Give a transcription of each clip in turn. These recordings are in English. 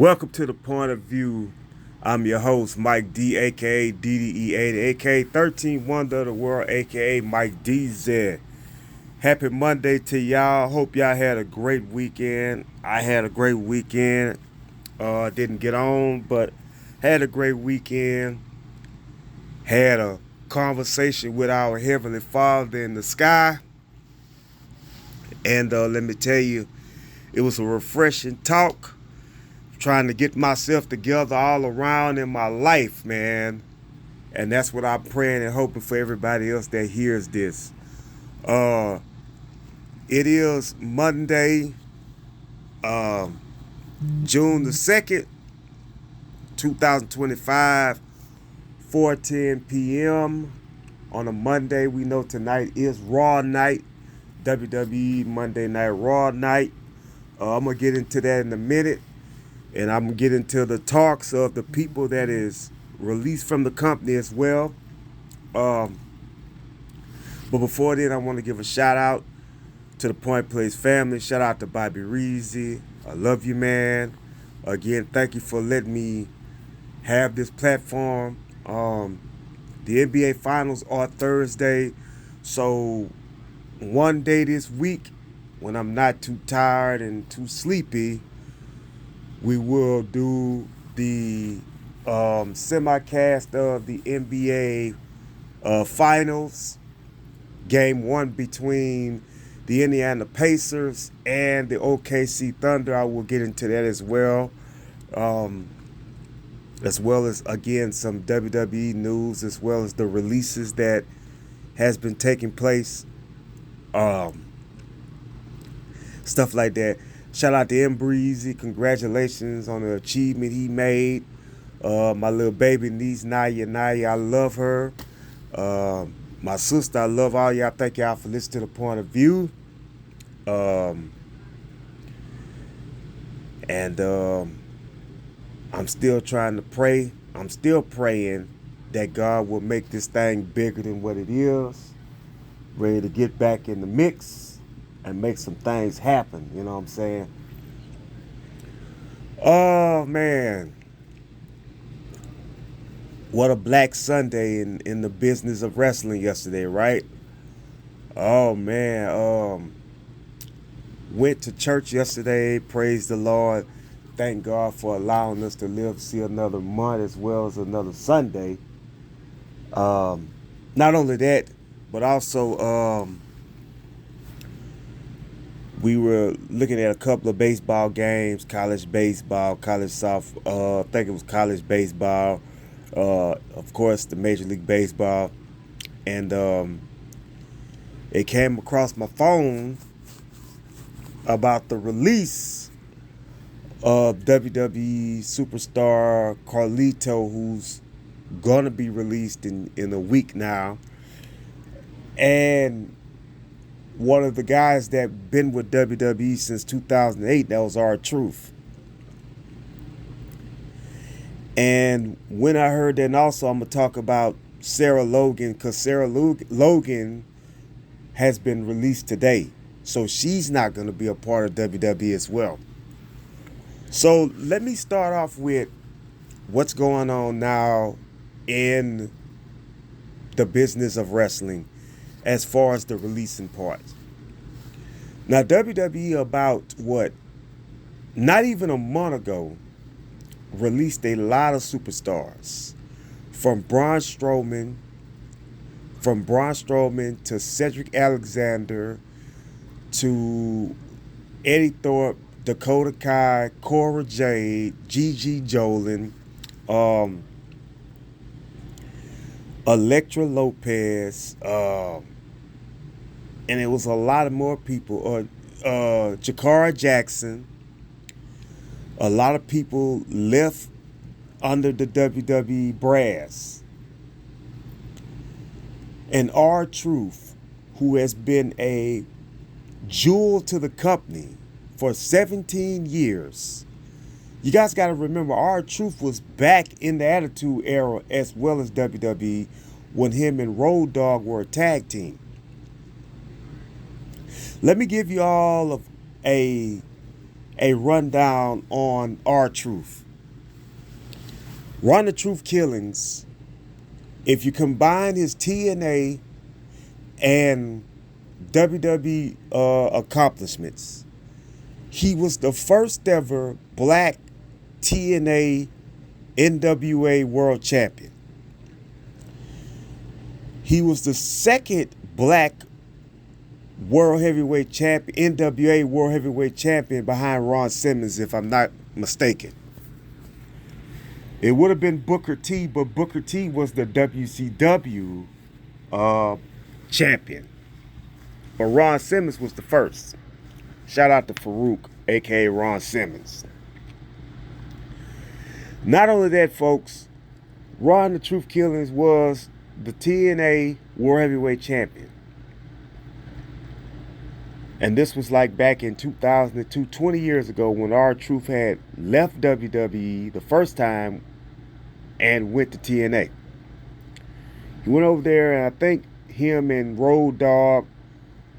Welcome to the Point of View. I'm your host, Mike D, aka DDE80, aka 13 Wonder of the World, aka Mike DZ. Happy Monday to y'all. Hope y'all had a great weekend. I had a great weekend. Didn't get on, but had a great weekend. Had a conversation with our Heavenly Father in the sky. And let me tell you, it was a refreshing talk. Trying to get myself together all around in my life, man. And that's what I'm praying and hoping for everybody else that hears this. It is Monday, June the 2nd, 2025, 4:10 p.m. on a Monday. We know tonight is Raw night, WWE Monday Night Raw night. I'm going to get into that in a minute. And I'm going to get into the talks of the people that is released from the company as well. But before then, I want to give a shout out to the Point Place family. Shout out to B.Ray. I love you, man. Again, thank you for letting me have this platform. The NBA Finals are Thursday. So one day this week, when I'm not too tired and too sleepy, we will do the semi-cast of the NBA Finals. Game 1 between the Indiana Pacers and the OKC Thunder. I will get into that as well. As well as, again, some WWE news, as well as the releases that has been taking place. Stuff like that. Shout out to Breezy. Congratulations on the achievement he made. My little baby niece, Naya, I love her. My sister, I love all y'all. Thank y'all for listening to the Point of View. I'm still trying to pray. I'm still praying that God will make this thing bigger than what it is. Ready to get back in the mix and make some things happen, you know what I'm saying? Oh, man. What a Black Sunday in the business of wrestling yesterday, right? Oh, man. Went to church yesterday. Praise the Lord. Thank God for allowing us to live to see another month as well as another Sunday. Not only that, but also we were looking at a couple of baseball games, college baseball, college I think it was college baseball, of course, the Major League Baseball. And it came across my phone about the release of WWE superstar Carlito, who's going to be released in a week now. And one of the guys that been with WWE since 2008, that was R-Truth. And when I heard that, and also I'm going to talk about Sarah Logan, because Sarah Logan has been released today. So she's not going to be a part of WWE as well. So let me start off with what's going on now in the business of wrestling as far as the releasing part. Now, WWE about, not even a month ago, released a lot of superstars. From Braun Strowman to Cedric Alexander to Eddie Thorpe, Dakota Kai, Cora Jade, Gigi Jolin, Elektra Lopez, and it was a lot of more people. Jakara Jackson. A lot of people left under the WWE brass. And R-Truth, who has been a jewel to the company for 17 years. You guys got to remember, R-Truth was back in the Attitude Era as well as WWE when him and Road Dogg were a tag team. Let me give you all of a a rundown on R-Truth. Run the Truth Killings, if you combine his TNA and WWE accomplishments, he was the first ever black TNA NWA World Champion. He was the second black World Heavyweight Champion, NWA World Heavyweight Champion, behind Ron Simmons, if I'm not mistaken. It would have been Booker T, but Booker T was the WCW champion. But Ron Simmons was the first. Shout out to Farouk, a.k.a. Ron Simmons. Not only that, folks, Ron the Truth Killings was the TNA World Heavyweight Champion. And this was like back in 2002, 20 years ago, when R-Truth had left WWE the first time and went to TNA. He went over there, and I think him and Road Dogg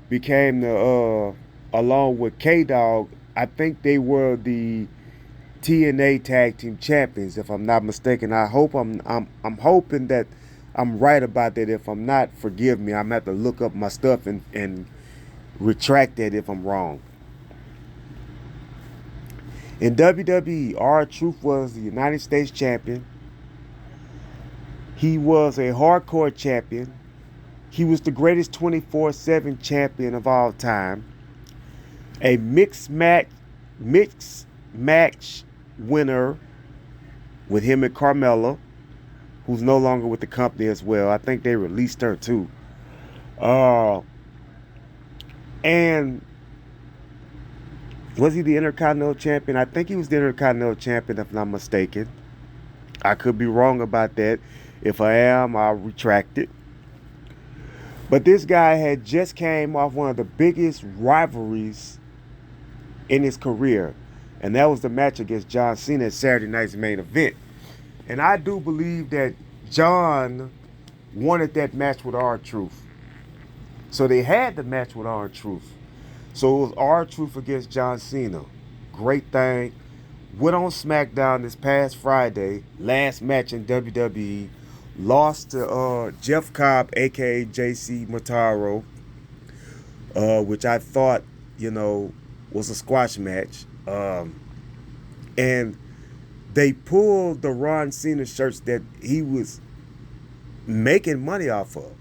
became the, along with K-Dog, I think they were the TNA Tag Team Champions, if I'm not mistaken. I hope I'm hoping that I'm right about that. If I'm not, forgive me. I'm gonna have to look up my stuff and retract that if I'm wrong. In WWE, R-Truth was the United States champion. He was a hardcore champion. He was the greatest 24/7 champion of all time. A mixed match winner with him and Carmella, who's no longer with the company as well. I think they released her too. And was he the Intercontinental Champion? I think he was the Intercontinental Champion, if I'm not mistaken. I could be wrong about that. If I am, I'll retract it. But this guy had just came off one of the biggest rivalries in his career. And that was the match against John Cena at Saturday night's main event. And I do believe that John wanted that match with R-Truth. So they had the match with R-Truth. So it was R-Truth against John Cena. Great thing. Went on SmackDown this past Friday. Last match in WWE. Lost to Jeff Cobb, a.k.a. JC Mataro. Which I thought, was a squash match. And they pulled the Ron Cena shirts that he was making money off of.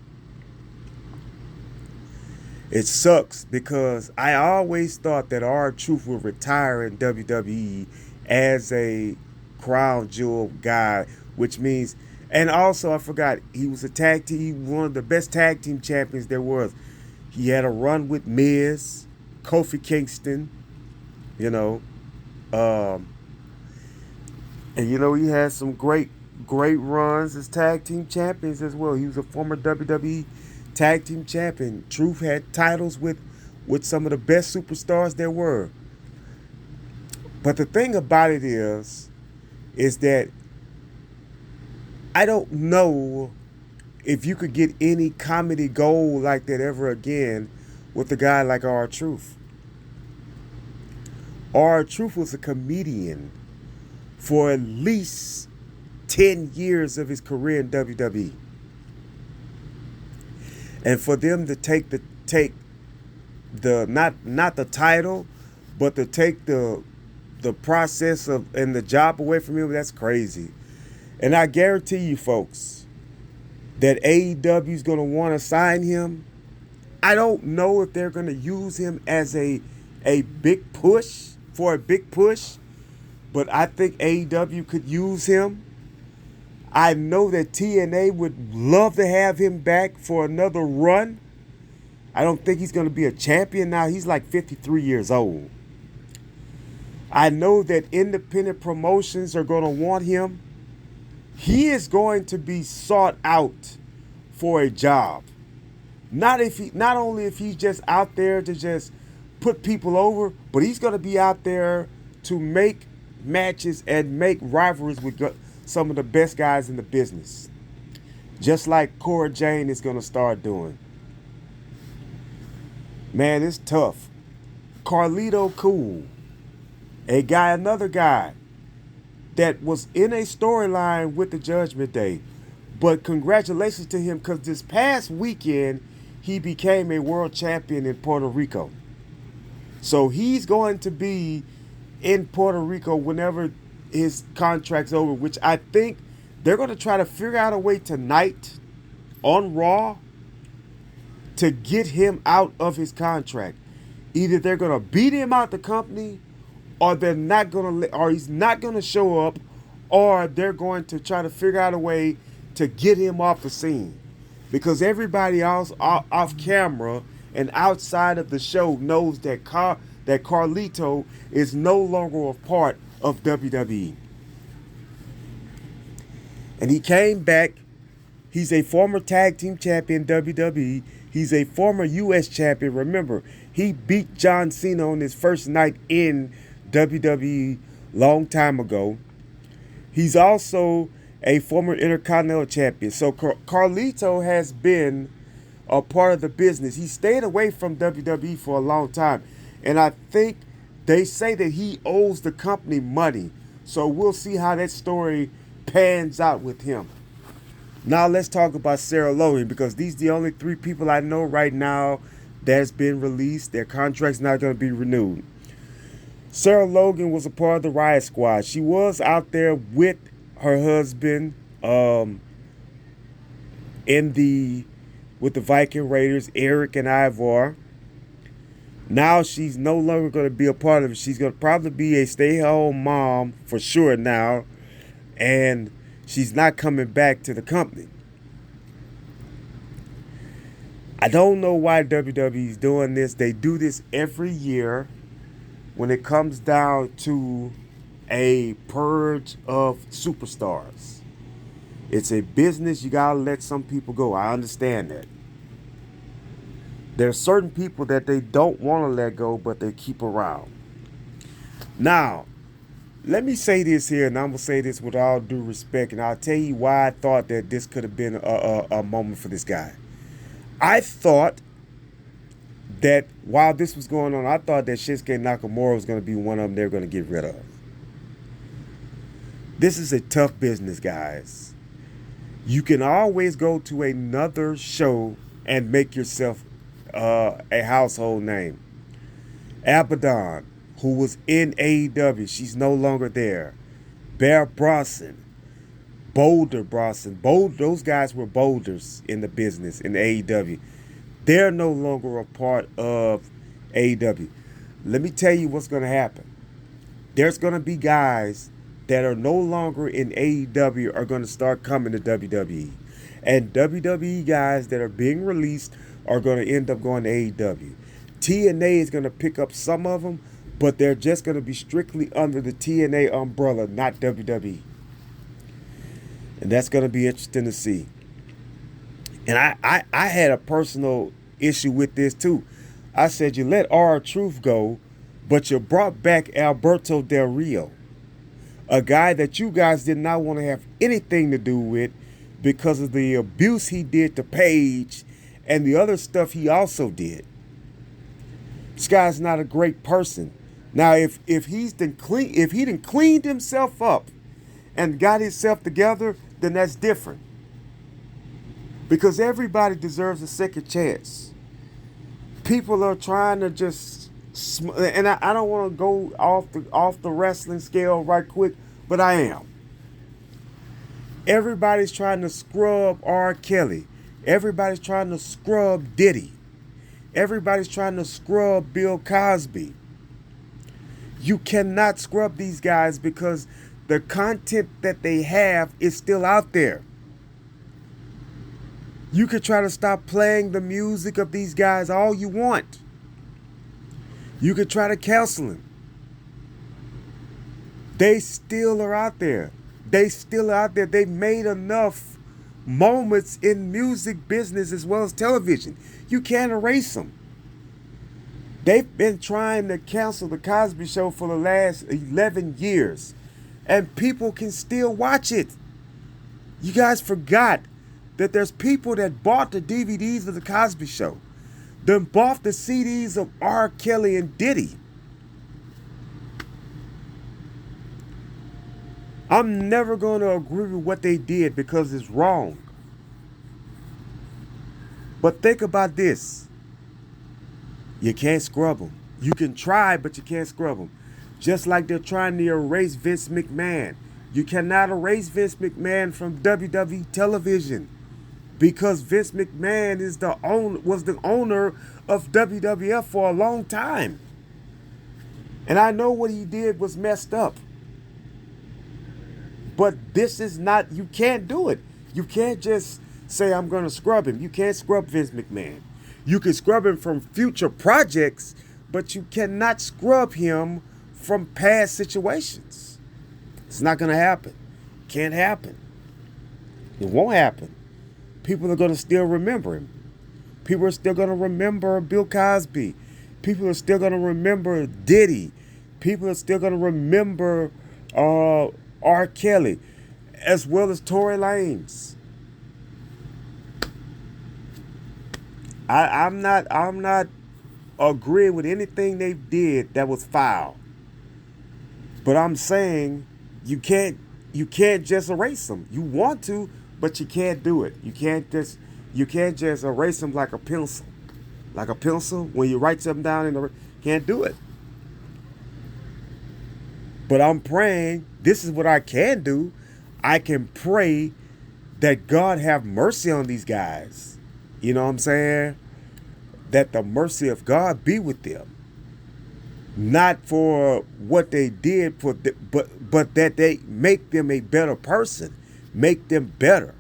It sucks because I always thought that R-Truth would retire in WWE as a crown jewel guy, which means, and also I forgot, he was a tag team, one of the best tag team champions there was. He had a run with Miz, Kofi Kingston, and he had some great runs as tag team champions as well. He was a former WWE tag team champion. Truth had titles with some of the best superstars there were. But the thing about it is that I don't know if you could get any comedy gold like that ever again with a guy like R-Truth. R-Truth was a comedian for at least 10 years of his career in WWE. And for them to take the not the title, but to take the process of and the job away from him, that's crazy. And I guarantee you folks that AEW is going to want to sign him. I don't know if they're going to use him as a big push, but I think AEW could use him. I know that TNA would love to have him back for another run. I don't think he's going to be a champion now. He's like 53 years old. I know that independent promotions are going to want him. He is going to be sought out for a job. Not only if he's just out there to just put people over, but he's going to be out there to make matches and make rivalries with some of the best guys in the business. Just like Cora Jane is going to start doing. Man, it's tough. Carlito, cool. Another guy that was in a storyline with the Judgment Day. But congratulations to him, because this past weekend he became a world champion in Puerto Rico. So he's going to be in Puerto Rico whenever his contract's over, which I think they're going to try to figure out a way tonight on Raw to get him out of his contract. Either they're going to beat him out the company, or they're not going to, or he's not going to show up, or they're going to try to figure out a way to get him off the scene. Because everybody else off camera and outside of the show knows that Carlito is no longer a part of WWE. And he came back. He's a former tag team champion in WWE. He's a former U.S. champion. Remember, he beat John Cena on his first night in WWE long time ago. He's also a former Intercontinental champion. So Carlito has been a part of the business. He stayed away from WWE for a long time. And I think they say that he owes the company money. So we'll see how that story pans out with him. Now let's talk about Sarah Logan, because these are the only three people I know right now that's been released. Their contract's not going to be renewed. Sarah Logan was a part of the Riot Squad. She was out there with her husband with the Viking Raiders, Eric and Ivar. Now she's no longer going to be a part of it. She's going to probably be a stay-at-home mom for sure now, and she's not coming back to the company. I don't know why WWE is doing this. They do this every year when it comes down to a purge of superstars. It's a business. You gotta let some people go. I understand that. There are certain people that they don't want to let go, but they keep around. Now, let me say this here, and I'm going to say this with all due respect, and I'll tell you why I thought that this could have been a moment for this guy. I thought that while this was going on, I thought that Shinsuke Nakamura was going to be one of them they're going to get rid of. This is a tough business, guys. You can always go to another show and make yourself a household name. Abaddon, who was in AEW, she's no longer there. Bear Bronson, Boulder Bronson, those guys were boulders in the business in AEW. They're no longer a part of AEW. Let me tell you what's going to happen. There's going to be guys that are no longer in AEW are going to start coming to WWE. And WWE guys that are being released are going to end up going to AEW. TNA is going to pick up some of them, but they're just going to be strictly under the TNA umbrella, not WWE. And that's going to be interesting to see. And I had a personal issue with this too. I said, you let R-Truth go, but you brought back Alberto Del Rio, a guy that you guys did not want to have anything to do with because of the abuse he did to Paige and the other stuff he also did. This guy's not a great person. Now, if he done cleaned himself up and got himself together, then that's different. Because everybody deserves a second chance. People are trying to just, and I don't want to go off the wrestling scale right quick, but I am. Everybody's trying to scrub R. Kelly. Everybody's trying to scrub Diddy. Everybody's trying to scrub Bill Cosby. You cannot scrub these guys because the content that they have is still out there. You could try to stop playing the music of these guys all you want. You could try to cancel them. They still are out there. They've made enough moments in music business as well as television. You can't erase them. They've been trying to cancel the Cosby Show for the last 11 years. And people can still watch it. You guys forgot that there's people that bought the DVDs of the Cosby Show, then bought the CDs of R. Kelly and Diddy. I'm never going to agree with what they did because it's wrong. But think about this. You can't scrub them. You can try, but you can't scrub them. Just like they're trying to erase Vince McMahon. You cannot erase Vince McMahon from WWE television because Vince McMahon was the owner of WWF for a long time. And I know what he did was messed up. But this is not, you can't do it. You can't just say, I'm going to scrub him. You can't scrub Vince McMahon. You can scrub him from future projects, but you cannot scrub him from past situations. It's not going to happen. Can't happen. It won't happen. People are going to still remember him. People are still going to remember Bill Cosby. People are still going to remember Diddy. People are still going to remember R. Kelly, as well as Tory Lanez. I'm not agreeing with anything they did that was foul. But I'm saying you can't just erase them. You want to, but you can't do it. You can't just erase them like a pencil. Like a pencil, when you write something down can't do it. But I'm praying, this is what I can do. I can pray that God have mercy on these guys. You know what I'm saying? That the mercy of God be with them. Not for what they did, but that they make them a better person. Make them better.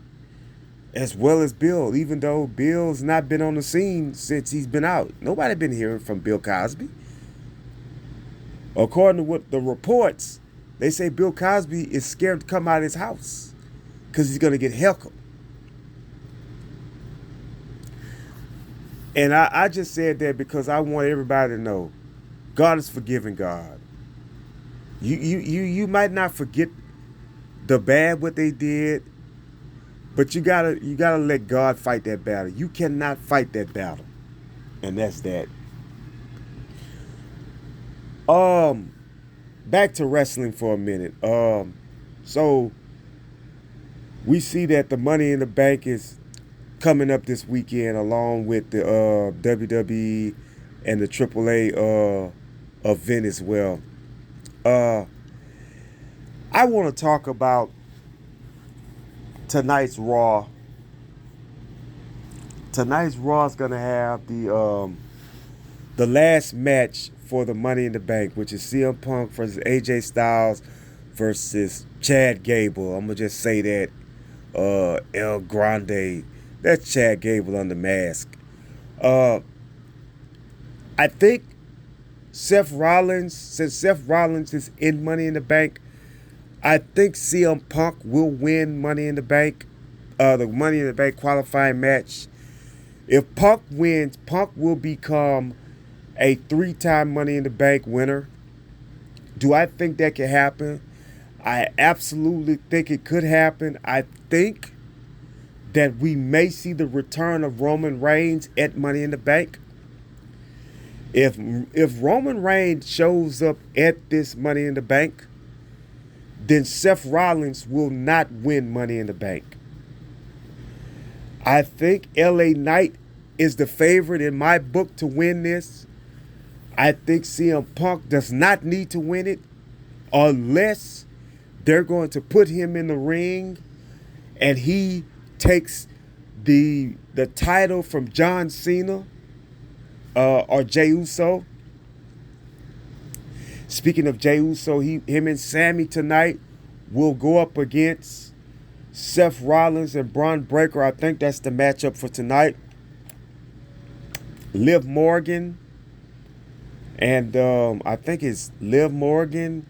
As well as Bill, even though Bill's not been on the scene since he's been out. Nobody been hearing from Bill Cosby. According to what the reports, they say Bill Cosby is scared to come out of his house because he's going to get heckled. And I just said that because I want everybody to know God is forgiving God. You might not forget the bad what they did, but you gotta let God fight that battle. You cannot fight that battle. And that's that. Back to wrestling for a minute. So we see that the Money in the Bank is coming up this weekend, along with the WWE and the AAA event as well. I want to talk about tonight's Raw. Tonight's Raw is gonna have the last match for the Money in the Bank, which is CM Punk versus AJ Styles versus Chad Gable. I'm gonna just say that El Grande. That's Chad Gable on the mask. I think Seth Rollins, since Seth Rollins is in Money in the Bank, I think CM Punk will win Money in the Bank, the Money in the Bank qualifying match. If Punk wins, Punk will become a 3-time Money in the Bank winner. Do I think that can happen? I absolutely think it could happen. I think that we may see the return of Roman Reigns at Money in the Bank. If Roman Reigns shows up at this Money in the Bank, then Seth Rollins will not win Money in the Bank. I think LA Knight is the favorite in my book to win this. I think CM Punk does not need to win it unless they're going to put him in the ring and he takes the title from John Cena or Jey Uso. Speaking of Jey Uso, him and Sammy tonight will go up against Seth Rollins and Braun Breaker. I think that's the matchup for tonight. Liv Morgan and I think it's Liv Morgan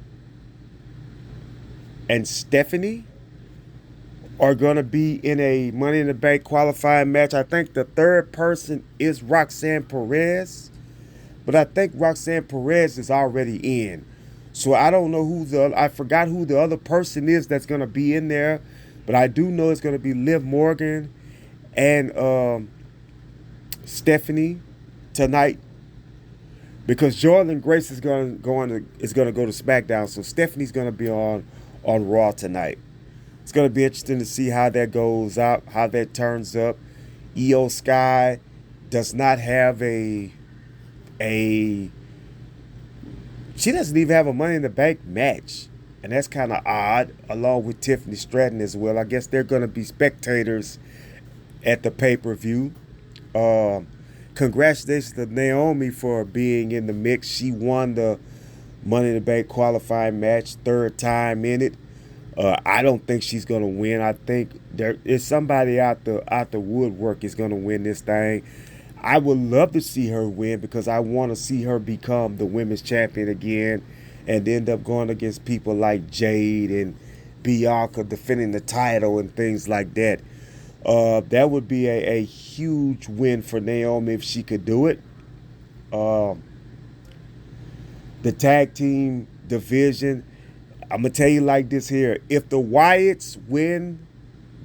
and Stephanie are going to be in a Money in the Bank qualifying match. I think the third person is Roxanne Perez, but I think Roxanne Perez is already in. So I don't know I forgot who the other person is that's going to be in there, but I do know it's going to be Liv Morgan and Stephanie tonight, because Jordan Grace is going to go to SmackDown, so Stephanie's going to be on on Raw tonight. It's going to be interesting to see how that goes out, how that turns up. Io Sky does not have a she doesn't even have a Money in the Bank match. And that's kind of odd, along with Tiffany Stratton as well. I guess they're going to be spectators at the pay-per-view. Congratulations to Naomi for being in the mix. She won the Money in the Bank qualifying match, third time in it. I don't think she's going to win. I think there is somebody out the woodwork is going to win this thing. I would love to see her win because I want to see her become the women's champion again and end up going against people like Jade and Bianca defending the title and things like that. That would be a huge win for Naomi if she could do it. The tag team division, I'm going to tell you like this here. If the Wyatts win,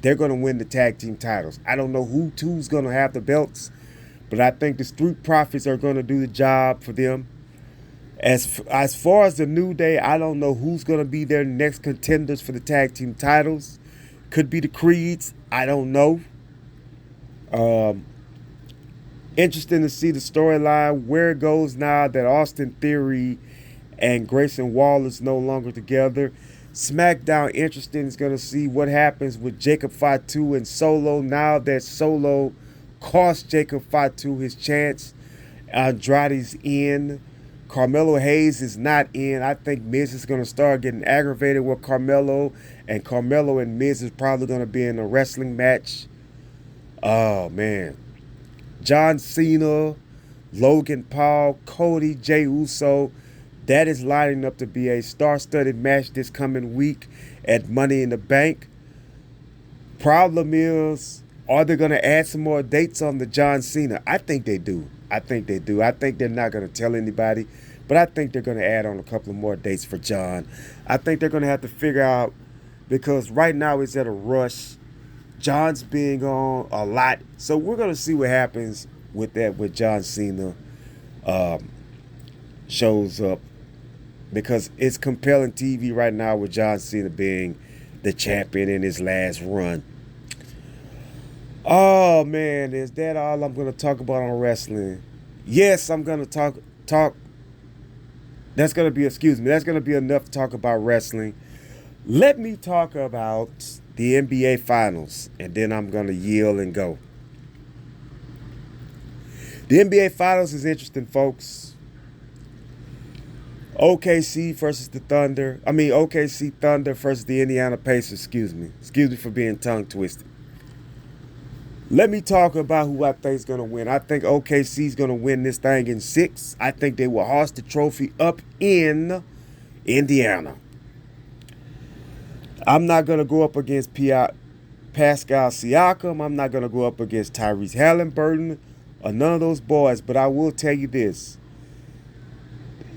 they're going to win the tag team titles. I don't know who's going to have the belts, but I think the Street Profits are going to do the job for them. As far as the New Day, I don't know who's going to be their next contenders for the tag team titles. Could be the Creeds. I don't know. Interesting to see the storyline, where it goes now that Austin Theory and Grayson Waller's no longer together. SmackDown, interesting, is going to see what happens with Jacob Fatu and Solo now that Solo cost Jacob Fatu his chance. Andrade's in. Carmelo Hayes is not in. I think Miz is going to start getting aggravated with Carmelo, and Carmelo and Miz is probably going to be in a wrestling match. Oh, man. John Cena, Logan Paul, Cody, Jey Uso. That is lining up to be a star-studded match this coming week at Money in the Bank. Problem is, are they going to add some more dates on the John Cena? I think they do. I think they're not going to tell anybody, but I think they're going to add on a couple of more dates for John. I think they're going to have to figure out, because right now it's at a rush. John's being on a lot. So we're going to see what happens with that, with John Cena shows up, because it's compelling TV right now with John Cena being the champion in his last run. Oh, man, is that all I'm going to talk about on wrestling? Yes, I'm going to talk. That's going to be enough to talk about wrestling. Let me talk about the NBA Finals, and then I'm going to yield and go. The NBA Finals is interesting, folks. OKC Thunder versus the Indiana Pacers, excuse me for being tongue twisted. Let me talk about who I think is going to win. I think OKC is going to win this thing in 6. I think they will hoist the trophy up in Indiana. I'm not going to go up against Pascal Siakam. I'm not going to go up against Tyrese Halliburton or none of those boys. But I will tell you this.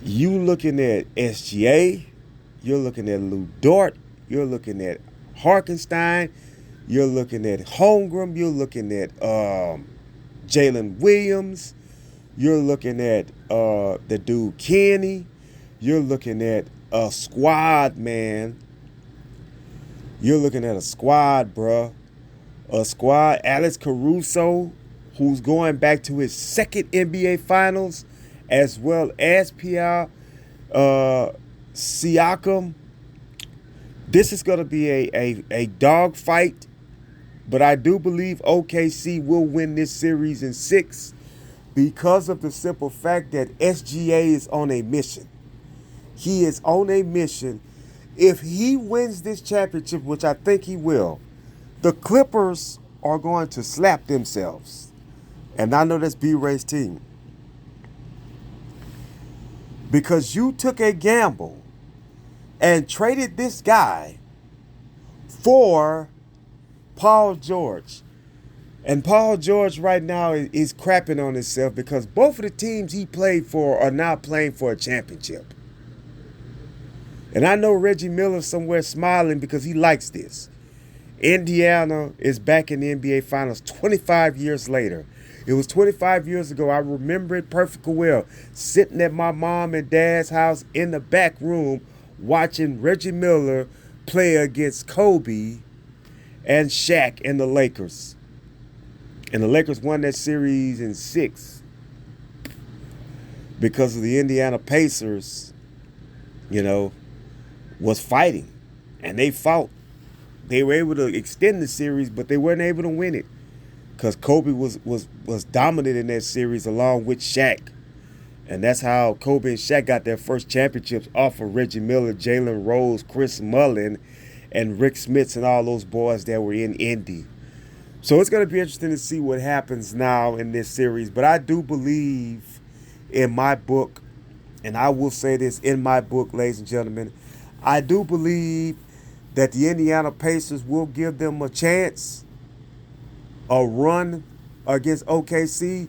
You looking at SGA. You're looking at Lou Dort. You're looking at Harkenstein. You're looking at Holmgren. You're looking at Jalen Williams. You're looking at the dude Kenny. You're looking at a squad, man. You're looking at a squad, bruh. A squad. Alex Caruso, who's going back to his second NBA Finals, as well as Pascal Siakam. This is going to be a dog fight. But I do believe OKC will win this series in 6 because of the simple fact that SGA is on a mission. He is on a mission. If he wins this championship, which I think he will, the Clippers are going to slap themselves. And I know that's B.Ray's team. Because you took a gamble and traded this guy for Paul George. And Paul George right now is crapping on himself because both of the teams he played for are now playing for a championship. And I know Reggie Miller's somewhere smiling because he likes this. Indiana is back in the NBA Finals 25 years later. It was 25 years ago. I remember it perfectly well. Sitting at my mom and dad's house in the back room watching Reggie Miller play against Kobe and Shaq and the Lakers. And the Lakers won that series in 6 because of the Indiana Pacers, was fighting. And they fought. They were able to extend the series, but they weren't able to win it because Kobe was dominant in that series along with Shaq. And that's how Kobe and Shaq got their first championships off of Reggie Miller, Jalen Rose, Chris Mullin, and Rick Smits and all those boys that were in Indy. So it's going to be interesting to see what happens now in this series. But I do believe in my book, and I will say this in my book, ladies and gentlemen, I do believe that the Indiana Pacers will give them a chance, a run against OKC.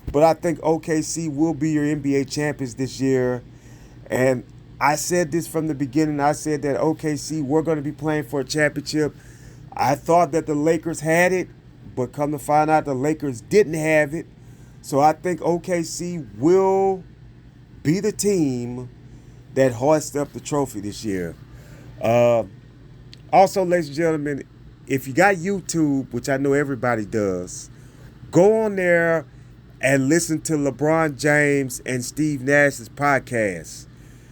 But I think OKC will be your NBA champions this year. And I said this from the beginning. I said that OKC were going to be playing for a championship. I thought that the Lakers had it, but come to find out the Lakers didn't have it. So I think OKC will be the team that hoists up the trophy this year. Also, ladies and gentlemen, if you got YouTube, which I know everybody does, go on there and listen to LeBron James and Steve Nash's podcast.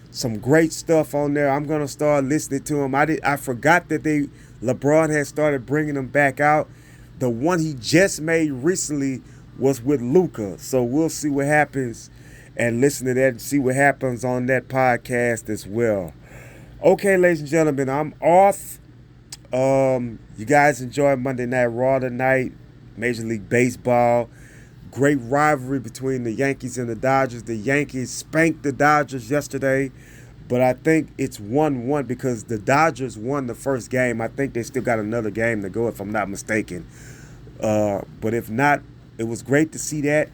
Some great stuff on there. I'm gonna start listening to him. I forgot that LeBron had started bringing them back out. The one he just made recently was with Luka. So we'll see what happens and listen to that and see what happens on that podcast as well. Okay, ladies and gentlemen, I'm off. You guys enjoy Monday Night Raw tonight, Major League Baseball. Great rivalry between the Yankees and the Dodgers. The Yankees spanked the Dodgers yesterday, but I think it's 1-1 because the Dodgers won the first game. I think they still got another game to go if I'm not mistaken. But if not, it was great to see that.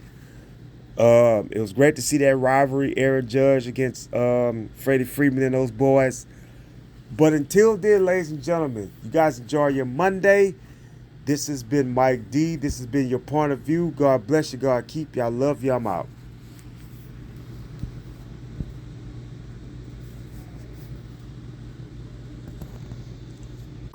It was great to see that rivalry, Aaron Judge against Freddie Freeman and those boys. But until then, ladies and gentlemen, you guys enjoy your Monday. This has been Mike D. This has been your point of view. God bless you. God keep you. I love you. I'm out.